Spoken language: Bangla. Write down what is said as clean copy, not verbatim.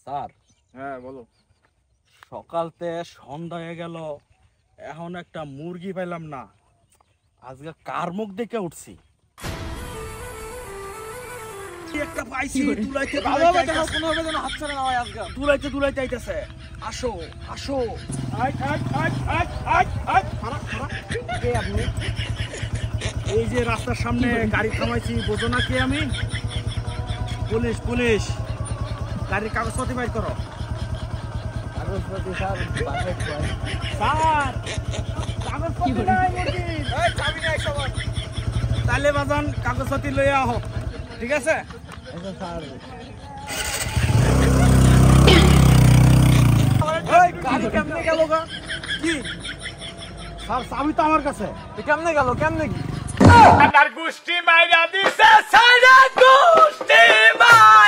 স্যার। হ্যাঁ বলো। সকালতে সন্ধ্যা হয়ে গেল, এখন একটা মুরগি পাইলাম না। আজকে কার মুখ দেখে উঠছি। একটা পাইছি, তুলাইতে কোনোভাবে যেন হাত ছাড়া না হয়। আজকে তুলাইতে আইতেছে। আসো আসো। এই যে রাস্তার সামনে গাড়ি থামাইছি, বোঝো না কি আমি? পুলিশ পুলিশ, গাড়ির কাগজপত্র বাইর করো। কাগজপত্র স্যার স্যার কাগজপত্র নাই মুরগির। চাবি নাই সবার। তাহলে বাজান কাগজপত্র লইয়া আহ, ঠিক আছে? স্যার গাড়ি কেমনে গেল গা? কি স্যার, চাবি তো আমার কাছে। কেমনে গেল? কেমনে কি? গোষ্ঠী মাইরা দিছে, সারা গোষ্ঠী মাইরা